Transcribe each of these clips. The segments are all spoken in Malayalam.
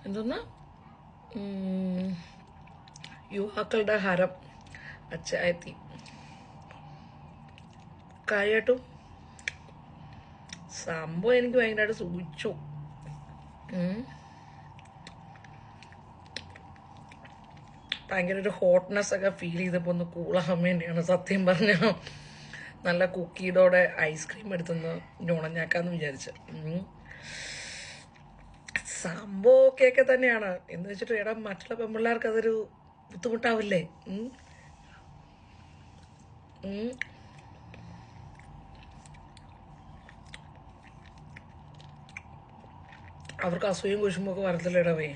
എന്തോന്നാ യുവാക്കളുടെ ഹരം അച്ചായത്തി കാര്യമായിട്ടും സംഭവം എനിക്ക് ഭയങ്കരമായിട്ട് സൂചിച്ചു. ഭയങ്കര ഒരു ഹോട്ട്നെസ് ഒക്കെ ഫീൽ ചെയ്തപ്പോൾ ഒന്ന് കൂളാകാൻ വേണ്ടിയാണ് സത്യം പറഞ്ഞ നല്ല കുക്കിയോടെ ഐസ്ക്രീം എടുത്തൊന്ന് ഞുണഞ്ഞാക്കാന്ന് വിചാരിച്ചു. സംഭവമൊക്കെ തന്നെയാണ് എന്ന് വെച്ചിട്ട് എടാ മറ്റുള്ള പെൺപിള്ളേർക്ക് അതൊരു ബുദ്ധിമുട്ടാവില്ലേ? അവർക്ക് അസൂയം കുശുമ്പോ ഒക്കെ വരത്തില്ലേടവേ.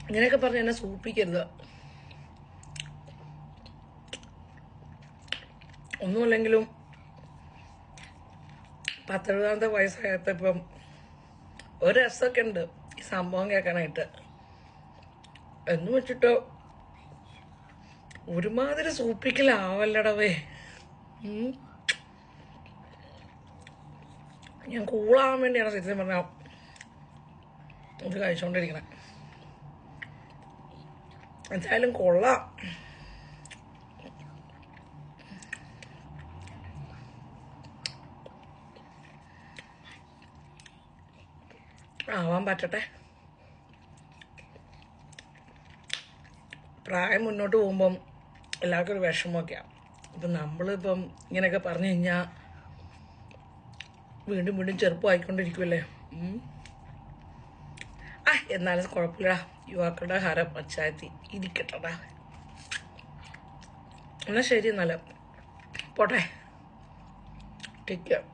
ഇങ്ങനെയൊക്കെ പറഞ്ഞ് എന്നെ സൂപ്പിക്കരുത്. ഒന്നുമല്ലെങ്കിലും 70 വയസ്സായപ്പോ ഇപ്പം ഒരു രസമൊക്കെ ഉണ്ട് ഈ സംഭവം കേൾക്കാനായിട്ട്. എന്ന് വെച്ചിട്ട് ഒരുമാതിരി സൂപ്പിക്കലാവല്ലടവേ. ഞാൻ കൂളാവാൻ വേണ്ടിയാണ് സത്യം പറഞ്ഞ ഇത് കഴിച്ചോണ്ടിരിക്കണേ. എന്തായാലും കൊള്ളാം. ആവാൻ പറ്റട്ടെ. പ്രായം മുന്നോട്ട് പോകുമ്പം എല്ലാവർക്കും ഒരു വിഷമമൊക്കെയാണ്. ഇപ്പം നമ്മളിപ്പം ഇങ്ങനെയൊക്കെ പറഞ്ഞു കഴിഞ്ഞാൽ വീണ്ടും വീണ്ടും ചെറുപ്പമായിക്കൊണ്ടിരിക്കുമല്ലേ. എന്നാലും കുഴപ്പമില്ലടാ. യുവാക്കളുടെ ഹരം അച്ചായത്തി ഇരിക്കട്ടടാ. എന്നാൽ ശരി, എന്നാലും പോട്ടെ. Take care.